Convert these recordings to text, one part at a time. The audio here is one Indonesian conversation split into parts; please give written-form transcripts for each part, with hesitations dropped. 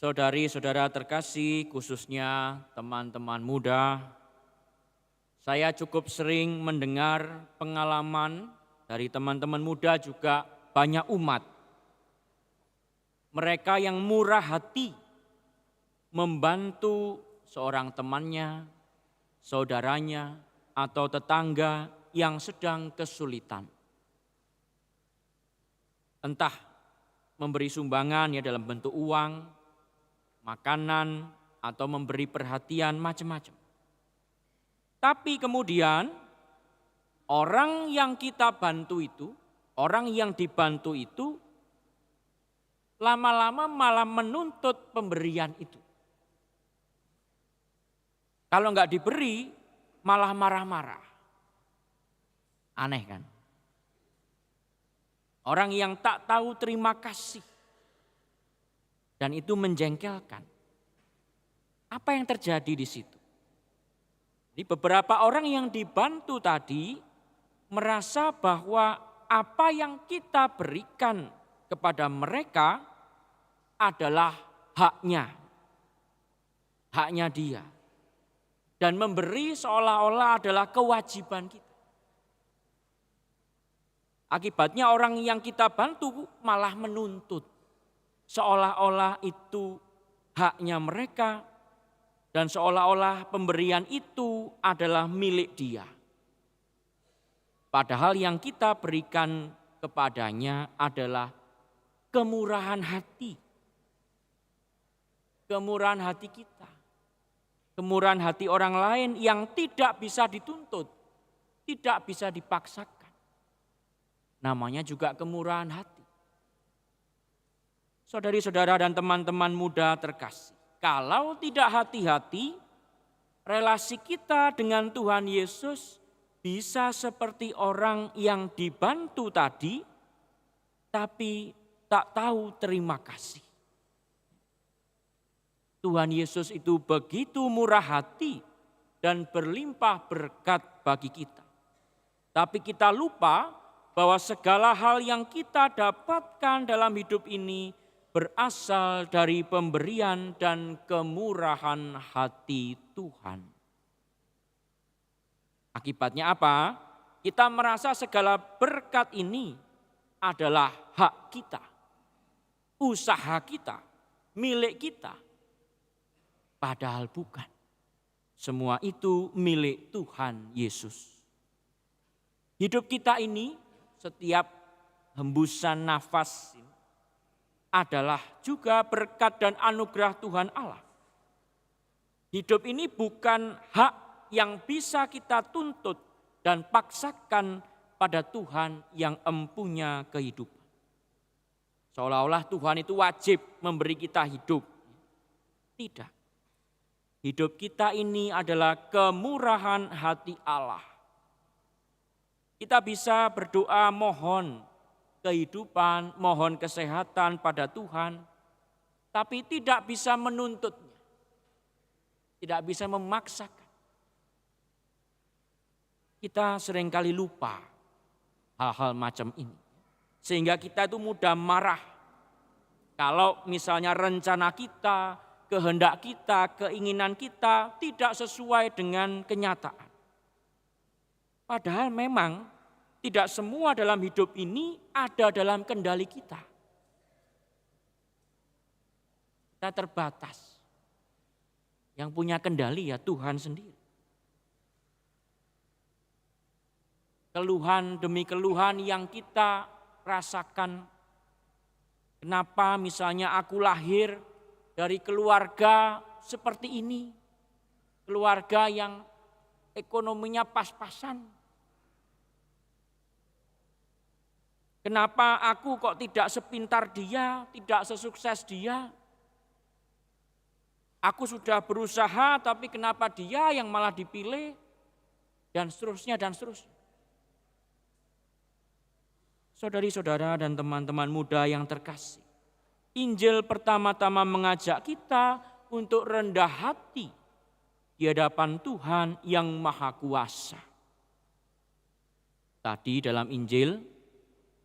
Saudari-saudara terkasih, khususnya teman-teman muda, saya cukup sering mendengar pengalaman dari teman-teman muda juga banyak umat. Mereka yang murah hati membantu seorang temannya, saudaranya, atau tetangga yang sedang kesulitan. Entah memberi sumbangan ya dalam bentuk uang, makanan, atau memberi perhatian macam-macam. Tapi kemudian orang yang kita bantu itu, orang yang dibantu itu lama-lama malah menuntut pemberian itu. Kalau enggak diberi malah marah-marah. Aneh kan? Orang yang tak tahu terima kasih. Dan itu menjengkelkan. Apa yang terjadi di situ? Di beberapa orang yang dibantu tadi merasa bahwa apa yang kita berikan kepada mereka adalah haknya. Haknya dia. Dan memberi seolah-olah adalah kewajiban kita. Akibatnya orang yang kita bantu malah menuntut. Seolah-olah itu haknya mereka dan seolah-olah pemberian itu adalah milik dia. Padahal yang kita berikan kepadanya adalah kemurahan hati. Kemurahan hati kita. Kemurahan hati orang lain yang tidak bisa dituntut, tidak bisa dipaksakan. Namanya juga kemurahan hati. Saudari-saudara dan teman-teman muda terkasih, kalau tidak hati-hati, relasi kita dengan Tuhan Yesus bisa seperti orang yang dibantu tadi, tapi tak tahu terima kasih. Tuhan Yesus itu begitu murah hati dan berlimpah berkat bagi kita. Tapi kita lupa bahwa segala hal yang kita dapatkan dalam hidup ini berasal dari pemberian dan kemurahan hati Tuhan. Akibatnya apa? Kita merasa segala berkat ini adalah hak kita, usaha kita, milik kita. Padahal bukan. Semua itu milik Tuhan Yesus. Hidup kita ini, setiap hembusan nafas adalah juga berkat dan anugerah Tuhan Allah. Hidup ini bukan hak yang bisa kita tuntut dan paksakan pada Tuhan yang empunya kehidupan. Seolah-olah Tuhan itu wajib memberi kita hidup. Tidak. Hidup kita ini adalah kemurahan hati Allah. Kita bisa berdoa mohon kehidupan, mohon kesehatan pada Tuhan, tapi tidak bisa menuntutnya, tidak bisa memaksakan. Kita seringkali lupa hal-hal macam ini, sehingga kita itu mudah marah. Kalau misalnya rencana kita, kehendak kita, keinginan kita tidak sesuai dengan kenyataan. Padahal memang tidak semua dalam hidup ini ada dalam kendali kita. Kita terbatas. Yang punya kendali ya Tuhan sendiri. Keluhan demi keluhan yang kita rasakan. Kenapa misalnya aku lahir dari keluarga seperti ini. Keluarga yang ekonominya pas-pasan. Kenapa aku kok tidak sepintar dia, tidak sesukses dia? Aku sudah berusaha tapi kenapa dia yang malah dipilih? Dan seterusnya dan seterusnya. Saudari-saudara dan teman-teman muda yang terkasih. Injil pertama-tama mengajak kita untuk rendah hati di hadapan Tuhan yang Maha Kuasa. Tadi dalam Injil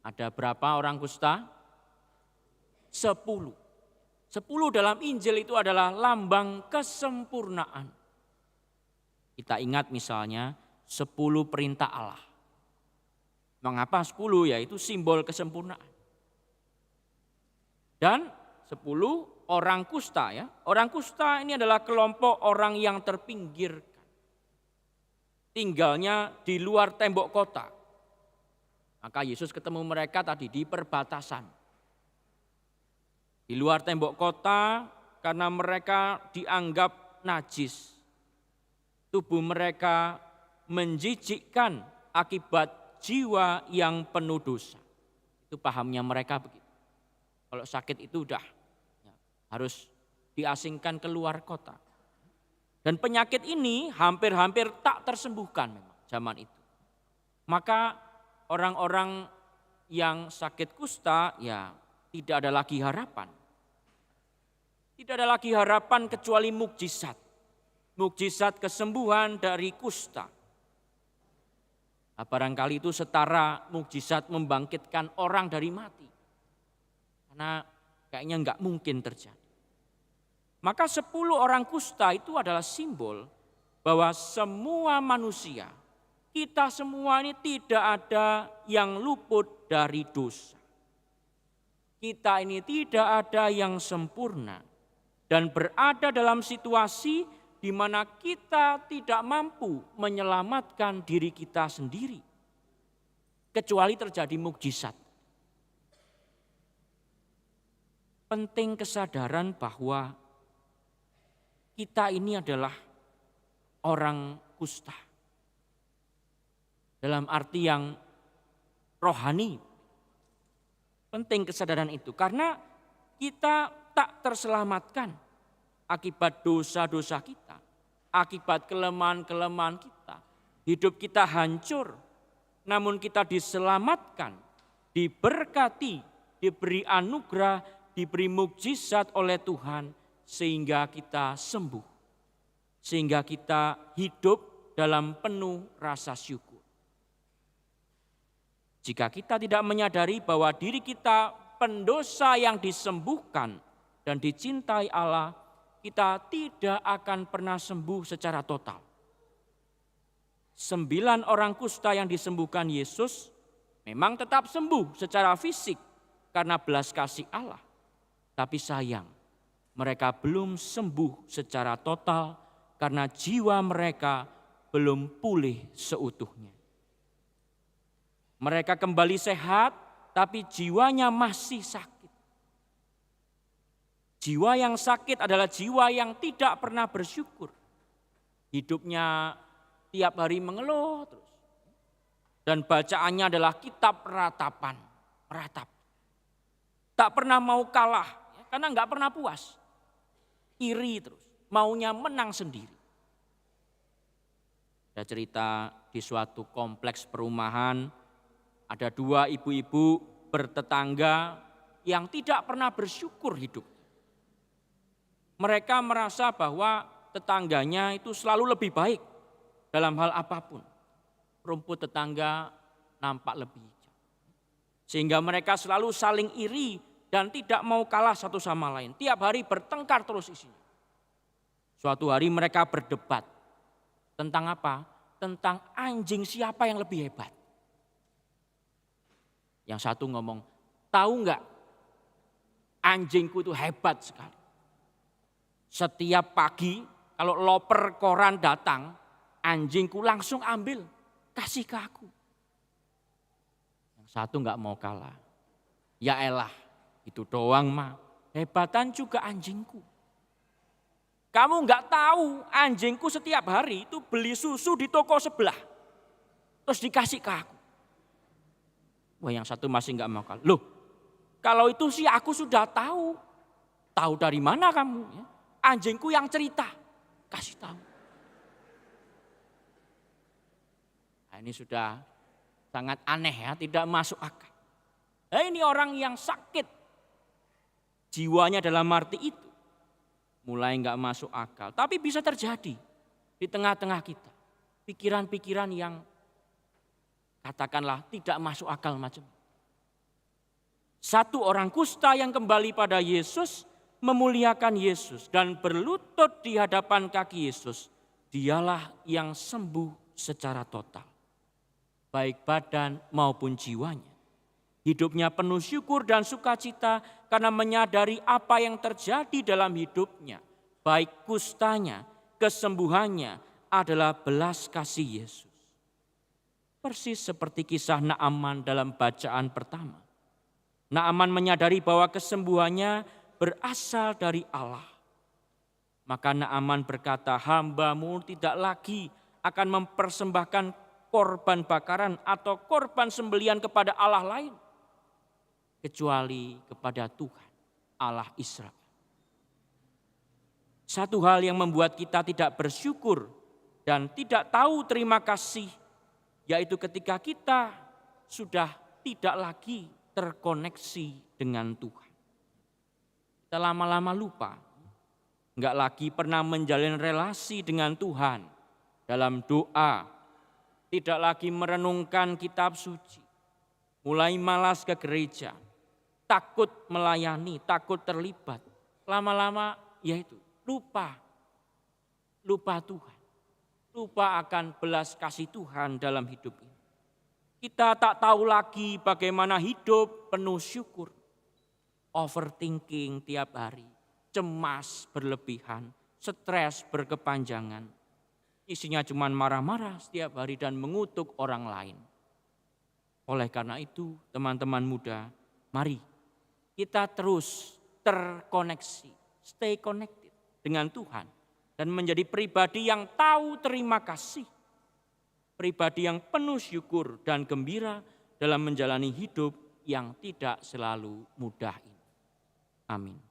ada berapa orang kusta? 10. 10 dalam Injil itu adalah lambang kesempurnaan. Kita ingat misalnya 10 perintah Allah. Mengapa 10? Yaitu simbol kesempurnaan. Dan 10 orang kusta ya. Orang kusta ini adalah kelompok orang yang terpinggirkan. Tinggalnya di luar tembok kota. Maka Yesus ketemu mereka tadi di perbatasan. Di luar tembok kota karena mereka dianggap najis. Tubuh mereka menjijikkan akibat jiwa yang penuh dosa. Itu pahamnya mereka begitu. Kalau sakit itu udah harus diasingkan keluar kota. Dan penyakit ini hampir-hampir tak tersembuhkan memang zaman itu. Maka orang-orang yang sakit kusta ya tidak ada lagi harapan. Tidak ada lagi harapan kecuali mukjizat. Mukjizat kesembuhan dari kusta. Nah, barangkali itu setara mukjizat membangkitkan orang dari mati. Karena kayaknya enggak mungkin terjadi. Maka 10 orang kusta itu adalah simbol bahwa semua manusia, kita semua ini tidak ada yang luput dari dosa. Kita ini tidak ada yang sempurna dan berada dalam situasi di mana kita tidak mampu menyelamatkan diri kita sendiri. Kecuali terjadi mukjizat. Penting kesadaran bahwa kita ini adalah orang kusta. Dalam arti yang rohani. Penting kesadaran itu karena kita tak terselamatkan akibat dosa-dosa kita, akibat kelemahan-kelemahan kita. Hidup kita hancur, namun kita diselamatkan, diberkati, diberi anugerah, diberi mukjizat oleh Tuhan sehingga kita sembuh. Sehingga kita hidup dalam penuh rasa syukur. Jika kita tidak menyadari bahwa diri kita pendosa yang disembuhkan dan dicintai Allah, kita tidak akan pernah sembuh secara total. 9 orang kusta yang disembuhkan Yesus memang tetap sembuh secara fisik karena belas kasih Allah. Tapi sayang, mereka belum sembuh secara total karena jiwa mereka belum pulih seutuhnya. Mereka kembali sehat, tapi jiwanya masih sakit. Jiwa yang sakit adalah jiwa yang tidak pernah bersyukur. Hidupnya tiap hari mengeluh terus. Dan bacaannya adalah kitab ratapan, meratap. Tak pernah mau kalah, karena enggak pernah puas. Iri terus, maunya menang sendiri. Ada cerita di suatu kompleks perumahan, ada 2 ibu-ibu bertetangga yang tidak pernah bersyukur hidup. Mereka merasa bahwa tetangganya itu selalu lebih baik dalam hal apapun. Rumput tetangga nampak lebih hijau. Sehingga mereka selalu saling iri dan tidak mau kalah satu sama lain. Tiap hari bertengkar terus isinya. Suatu hari mereka berdebat. Tentang apa? Tentang anjing siapa yang lebih hebat. Yang satu ngomong, tahu enggak? Anjingku itu hebat sekali. Setiap pagi kalau loper koran datang, anjingku langsung ambil, kasih ke aku. Yang satu enggak mau kalah. Ya elah, itu doang mah. Hebatan juga anjingku. Kamu enggak tahu anjingku setiap hari itu beli susu di toko sebelah. Terus dikasih ke aku. Wah, yang satu masih enggak mau kalah. Loh, kalau itu sih aku sudah tahu. Tahu dari mana kamu? Ya, anjingku yang cerita. Kasih tahu. Nah, ini sudah sangat aneh ya, tidak masuk akal. Nah, ini orang yang sakit. Jiwanya dalam arti itu. Mulai enggak masuk akal. Tapi bisa terjadi di tengah-tengah kita. Pikiran-pikiran yang katakanlah tidak masuk akal macam. 1 orang kusta yang kembali pada Yesus memuliakan Yesus dan berlutut di hadapan kaki Yesus, dialah yang sembuh secara total, baik badan maupun jiwanya. Hidupnya penuh syukur dan sukacita karena menyadari apa yang terjadi dalam hidupnya, baik kustanya, kesembuhannya adalah belas kasih Yesus. Persis seperti kisah Naaman dalam bacaan pertama. Naaman menyadari bahwa kesembuhannya berasal dari Allah. Maka Naaman berkata, "Hamba-Mu tidak lagi akan mempersembahkan korban bakaran atau korban sembelian kepada Allah lain, kecuali kepada Tuhan, Allah Israel." Satu hal yang membuat kita tidak bersyukur dan tidak tahu terima kasih, yaitu ketika kita sudah tidak lagi terkoneksi dengan Tuhan. Kita lama-lama lupa, enggak lagi pernah menjalin relasi dengan Tuhan dalam doa, tidak lagi merenungkan kitab suci, mulai malas ke gereja, takut melayani, takut terlibat. Lama-lama yaitu lupa Tuhan. Lupa akan belas kasih Tuhan dalam hidup ini. Kita tak tahu lagi bagaimana hidup penuh syukur. Overthinking tiap hari, cemas berlebihan, stres berkepanjangan. Isinya cuma marah-marah setiap hari dan mengutuk orang lain. Oleh karena itu, teman-teman muda, mari kita terus terkoneksi, stay connected dengan Tuhan. Dan menjadi pribadi yang tahu terima kasih. Pribadi yang penuh syukur dan gembira dalam menjalani hidup yang tidak selalu mudah ini. Amin.